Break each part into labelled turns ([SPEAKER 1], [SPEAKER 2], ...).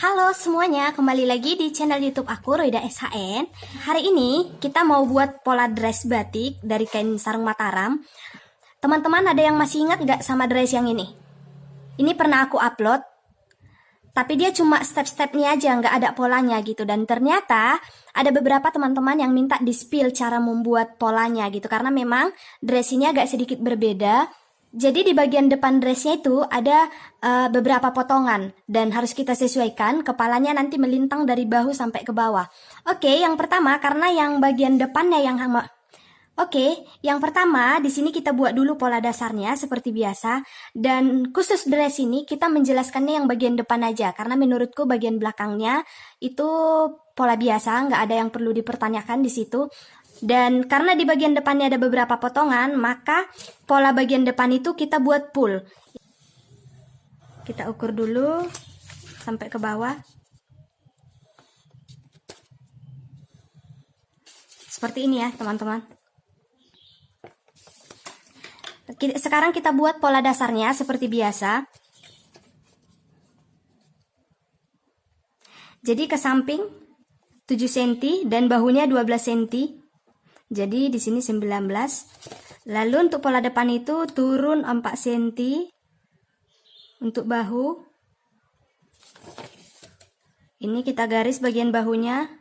[SPEAKER 1] Halo semuanya, kembali lagi di channel YouTube aku, Roida SHN. Hari ini kita mau buat pola dress batik dari kain sarung Mataram. Teman-teman ada yang masih ingat gak sama dress yang ini? Ini pernah aku upload, tapi dia cuma step-stepnya aja, nggak ada polanya gitu. Dan ternyata ada beberapa teman-teman yang minta di-spill cara membuat polanya gitu, karena memang dress ini agak sedikit berbeda. Jadi di bagian depan dressnya itu ada beberapa potongan dan harus kita sesuaikan. Kepalanya nanti melintang dari bahu sampai ke bawah. Oke, yang pertama karena yang bagian depannya yang pertama di sini kita buat dulu pola dasarnya seperti biasa, dan khusus dress ini kita menjelaskannya yang bagian depan aja karena menurutku bagian belakangnya itu pola biasa, nggak ada yang perlu dipertanyakan di situ. Dan karena di bagian depannya ada beberapa potongan, maka pola bagian depan itu kita buat full. Kita ukur dulu sampai ke bawah. Seperti ini ya, teman-teman. Sekarang kita buat pola dasarnya seperti biasa. Jadi ke samping 7 cm dan bahunya 12 cm. Jadi di sini 19. Lalu untuk pola depan itu turun 4 cm untuk bahu. Ini kita garis bagian bahunya.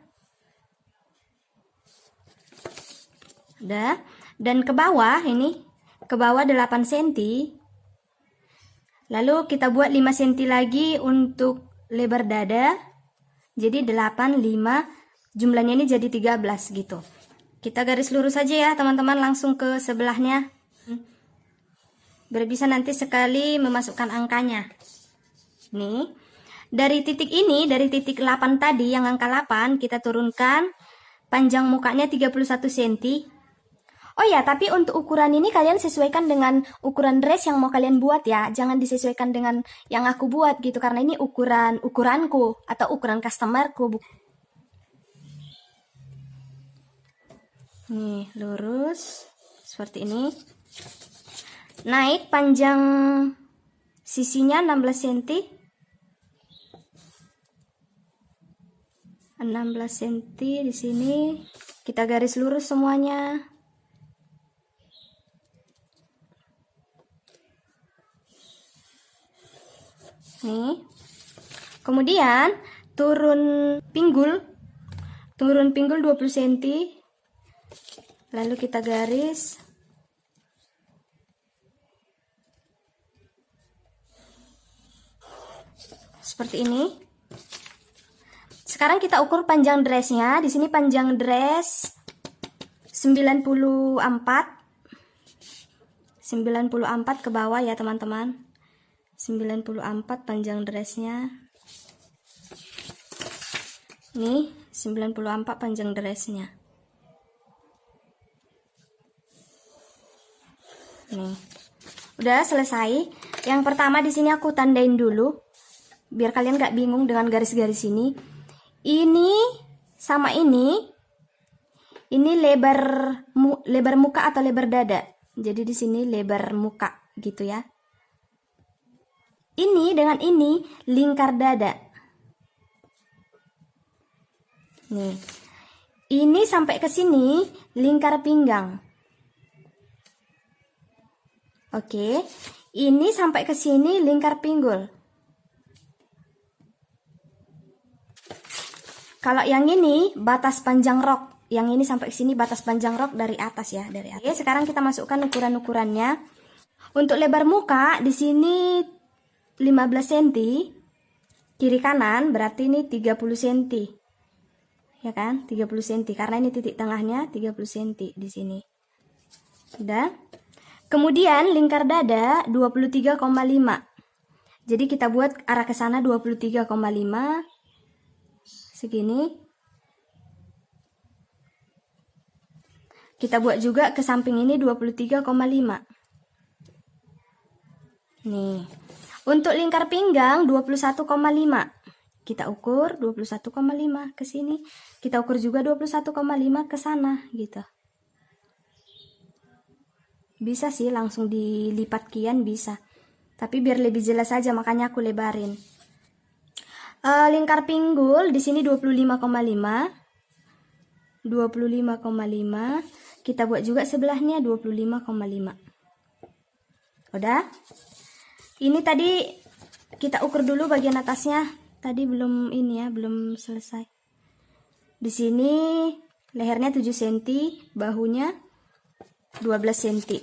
[SPEAKER 1] Udah. Dan ke bawah ini, ke bawah 8 cm. Lalu kita buat 5 cm lagi untuk lebar dada. Jadi 8, 5, jumlahnya ini jadi 13 gitu. Kita garis lurus saja ya teman-teman, langsung ke sebelahnya. Biar bisa nanti sekali memasukkan angkanya. Nih, dari titik ini, dari titik 8 tadi yang angka 8, kita turunkan panjang mukanya 31 cm. Oh ya, tapi untuk ukuran ini kalian sesuaikan dengan ukuran dress yang mau kalian buat ya. Jangan disesuaikan dengan yang aku buat gitu, karena ini ukuranku atau ukuran customerku. Nih, lurus seperti ini. Naik panjang sisinya 16 cm. 16 cm di sini. Kita garis lurus semuanya. Nih. Kemudian turun pinggul 20 cm. Lalu kita garis. Seperti ini. Sekarang kita ukur panjang dressnya. Di sini panjang dress 94 ke bawah ya teman-teman. 94 panjang dressnya. Nih, 94 panjang dressnya. Nih, udah selesai. Yang pertama di sini aku tandain dulu, biar kalian gak bingung dengan garis-garis ini. Ini sama ini lebar muka atau lebar dada. Jadi di sini lebar muka gitu ya. Ini dengan ini lingkar dada. Nih, ini sampai ke sini lingkar pinggang. Oke, ini sampai ke sini lingkar pinggul. Kalau yang ini batas panjang rok, yang ini sampai ke sini batas panjang rok dari atas ya, dari atas. Oke, sekarang kita masukkan ukuran-ukurannya. Untuk lebar muka di sini 15 cm, kiri kanan berarti ini 30 cm. Ya kan? 30 cm karena ini titik tengahnya 30 cm di sini. Udah? Kemudian lingkar dada 23,5. Jadi kita buat arah ke sana 23,5. Segini. Kita buat juga ke samping ini 23,5. Nih. Untuk lingkar pinggang 21,5. Kita ukur 21,5 ke sini. Kita ukur juga 21,5 ke sana gitu. Bisa sih langsung dilipat kian bisa. Tapi biar lebih jelas aja makanya aku lebarin. Lingkar pinggul di sini 25,5. 25,5. Kita buat juga sebelahnya 25,5. Udah? Ini tadi kita ukur dulu bagian atasnya. Tadi belum ini ya, belum selesai. Di sini lehernya 7 cm, bahunya 12 cm.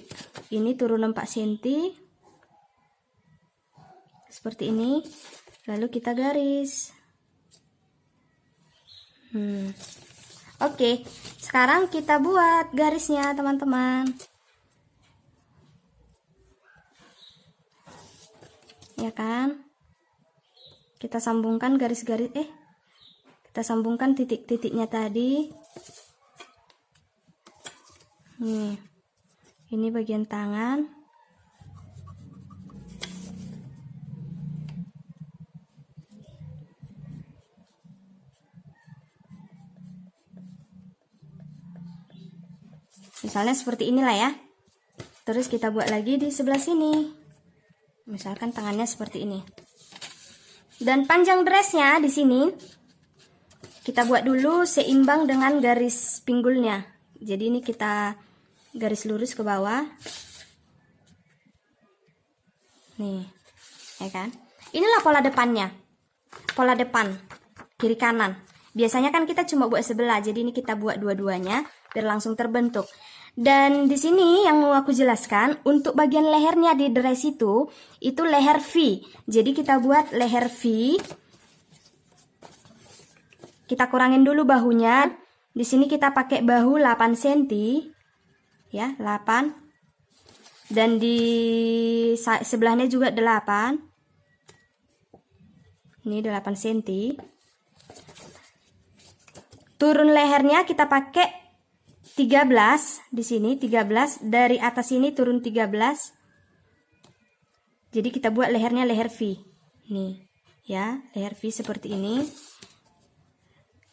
[SPEAKER 1] Ini turun 4 cm. Seperti ini. Lalu kita garis. Oke, sekarang kita buat garisnya, teman-teman. Ya kan? Kita sambungkan garis-garis kita sambungkan titik-titiknya tadi. Ini bagian tangan. Misalnya seperti inilah ya. Terus kita buat lagi di sebelah sini. Misalkan tangannya seperti ini. Dan panjang dressnya di sini kita buat dulu seimbang dengan garis pinggulnya. Jadi ini kita garis lurus ke bawah. Nih, ya kan? Inilah pola depannya. Pola depan, kiri kanan. Biasanya kan kita cuma buat sebelah, jadi ini kita buat dua-duanya biar langsung terbentuk. Dan di sini yang mau aku jelaskan, untuk bagian lehernya di dress itu leher V. Jadi kita buat leher V. Kita kurangin dulu bahunya. Di sini kita pakai bahu 8 cm. Ya, 8. Dan di sebelahnya juga 8. Ini 8 cm. Turun lehernya kita pakai 13 di sini, 13 dari atas ini turun 13. Jadi kita buat lehernya leher V. Nih, ya, leher V seperti ini.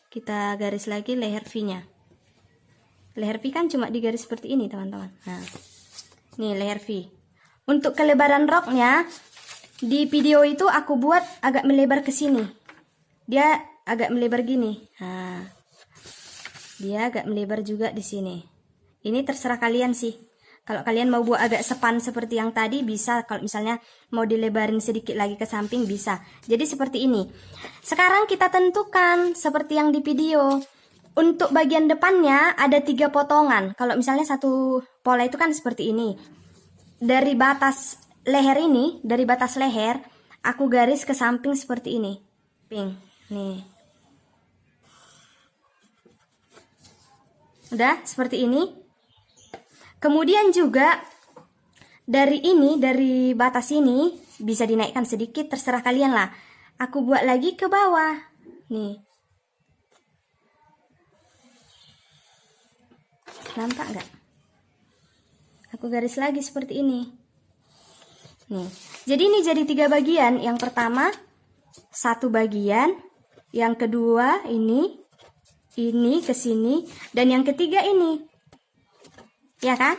[SPEAKER 1] Kita garis lagi leher V-nya. Leher V kan cuma digaris seperti ini, teman-teman. Nah, nih leher V. Untuk kelebaran roknya di video itu aku buat agak melebar ke sini. Dia agak melebar gini. Nah, dia agak melebar juga di sini. Ini terserah kalian sih. Kalau kalian mau buat agak sepan seperti yang tadi bisa. Kalau misalnya mau dilebarin sedikit lagi ke samping bisa. Jadi seperti ini. Sekarang kita tentukan seperti yang di video. Untuk bagian depannya ada 3 potongan. Kalau misalnya satu pola itu kan seperti ini. Dari batas leher ini, dari batas leher, aku garis ke samping seperti ini. Ping. Nih. Udah seperti ini. Kemudian juga dari ini, dari batas ini bisa dinaikkan sedikit, terserah kalian lah. Aku buat lagi ke bawah. Nih. Nampak nggak? Aku garis lagi seperti ini. Nih. Jadi ini jadi 3 bagian. Yang pertama 1 bagian, yang kedua ini ke sini, dan yang ketiga ini. Ya kan?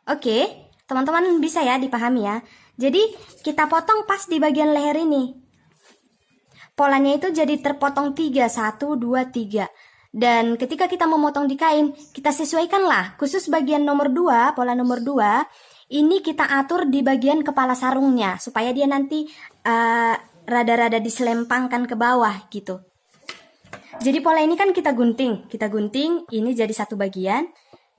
[SPEAKER 1] Oke, teman-teman bisa ya dipahami ya. Jadi kita potong pas di bagian leher ini. Polanya itu jadi terpotong 3, 1, 2, 3. Dan ketika kita memotong di kain, kita sesuaikanlah. Khusus bagian nomor 2, pola nomor 2, ini kita atur di bagian kepala sarungnya. Supaya dia nanti rada-rada diselempangkan ke bawah gitu. Jadi pola ini kan kita gunting, ini jadi 1 bagian.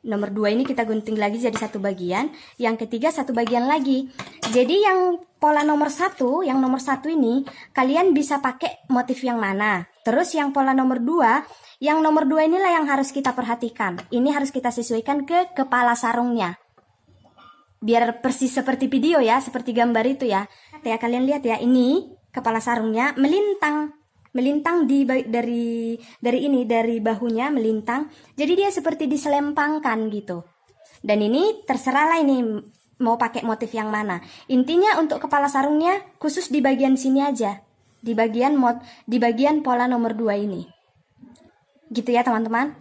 [SPEAKER 1] Nomor 2 ini kita gunting lagi jadi 1 bagian. Yang ketiga 1 bagian lagi. Jadi yang pola nomor 1, yang nomor 1 ini kalian bisa pakai motif yang mana. Terus yang pola nomor 2, yang nomor 2 inilah yang harus kita perhatikan. Ini harus kita sesuaikan ke kepala sarungnya. Biar persis seperti video ya, seperti gambar itu ya. Ya kalian lihat ya, ini kepala sarungnya melintang dari bahunya melintang. Jadi dia seperti diselempangkan gitu. Dan ini terserah lah ini mau pakai motif yang mana. Intinya untuk kepala sarungnya khusus di bagian sini aja. Di bagian pola nomor 2 ini. Gitu ya teman-teman.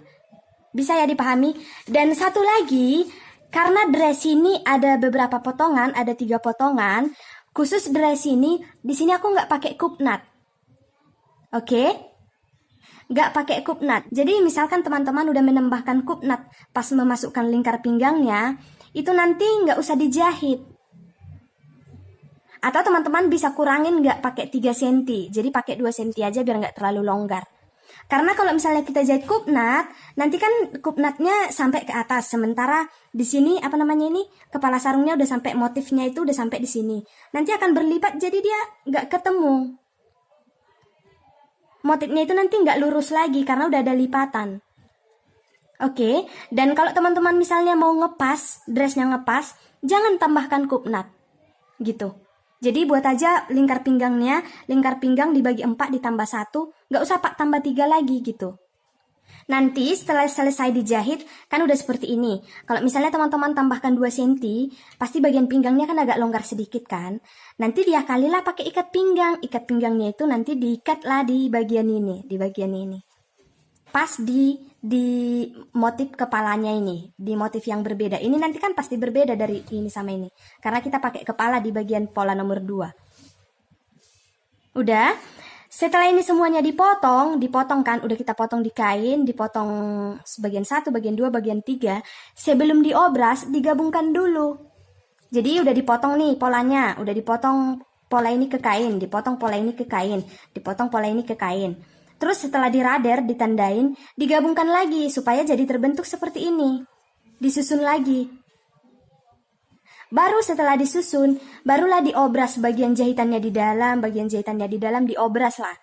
[SPEAKER 1] Bisa ya dipahami. Dan satu lagi, karena dress ini ada beberapa potongan, ada 3 potongan. Khusus dress ini, di sini aku nggak pakai kupnat. Oke? Nggak pakai kupnat. Jadi misalkan teman-teman udah menambahkan kupnat pas memasukkan lingkar pinggangnya, itu nanti nggak usah dijahit. Atau teman-teman bisa kurangin nggak pakai 3 cm, jadi pakai 2 cm aja biar nggak terlalu longgar. Karena kalau misalnya kita jahit kupnat, nanti kan kupnatnya sampai ke atas, sementara di sini kepala sarungnya udah sampai, motifnya itu udah sampai di sini. Nanti akan berlipat, jadi dia nggak ketemu. Motifnya itu nanti nggak lurus lagi karena udah ada lipatan. Oke, dan kalau teman-teman misalnya mau ngepas, dressnya ngepas, jangan tambahkan kupnat, gitu. Jadi buat aja lingkar pinggang dibagi 4 ditambah 1, nggak usah tambah 3 lagi gitu. Nanti setelah selesai dijahit, kan udah seperti ini. Kalau misalnya teman-teman tambahkan 2 cm, pasti bagian pinggangnya kan agak longgar sedikit kan. Nanti dia kalilah pakai ikat pinggang. Ikat pinggangnya itu nanti diikatlah di bagian ini, Pas di motif kepalanya ini, di motif yang berbeda. Ini nanti kan pasti berbeda dari ini sama ini. Karena kita pakai kepala di bagian pola nomor 2. Udah? Setelah ini semuanya dipotong kan, udah kita potong di kain, dipotong bagian 1, bagian 2, bagian 3. Sebelum diobras, digabungkan dulu. Jadi udah dipotong nih polanya, udah dipotong pola ini ke kain, dipotong pola ini ke kain, dipotong pola ini ke kain. Terus setelah dirader, ditandain, digabungkan lagi supaya jadi terbentuk seperti ini. Disusun lagi. Baru setelah disusun, barulah diobras bagian jahitannya di dalam, diobras lah.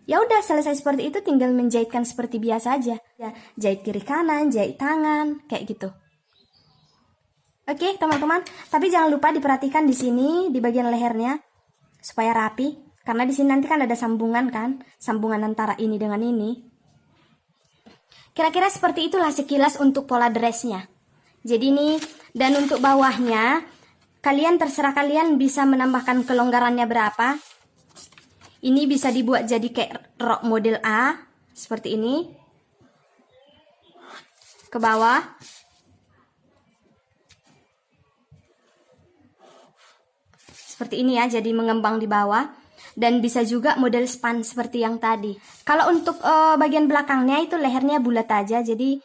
[SPEAKER 1] Ya udah, selesai seperti itu, tinggal menjahitkan seperti biasa aja. Ya, jahit kiri kanan, jahit tangan, kayak gitu. Oke, teman-teman, tapi jangan lupa diperhatikan di sini di bagian lehernya supaya rapi, karena di sini nanti kan ada sambungan kan, sambungan antara ini dengan ini. Kira-kira seperti itulah sekilas untuk pola dressnya. Jadi nih, dan untuk bawahnya, terserah kalian bisa menambahkan kelonggarannya berapa. Ini bisa dibuat jadi kayak rok model A, seperti ini. Ke bawah. Seperti ini ya, jadi mengembang di bawah. Dan bisa juga model span seperti yang tadi. Kalau untuk bagian belakangnya itu lehernya bulat aja, jadi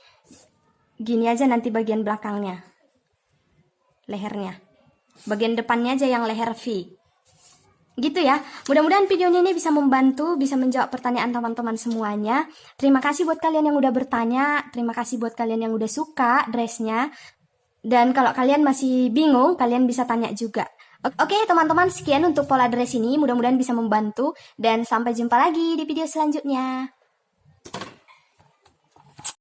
[SPEAKER 1] gini aja nanti bagian belakangnya, lehernya. Bagian depannya aja yang leher V. Gitu ya. Mudah-mudahan videonya ini bisa membantu, bisa menjawab pertanyaan teman-teman semuanya. Terima kasih buat kalian yang udah bertanya. Terima kasih buat kalian yang udah suka dressnya. Dan kalau kalian masih bingung, kalian bisa tanya juga. Oke teman-teman, sekian untuk pola dress ini. Mudah-mudahan bisa membantu. Dan sampai jumpa lagi di video selanjutnya.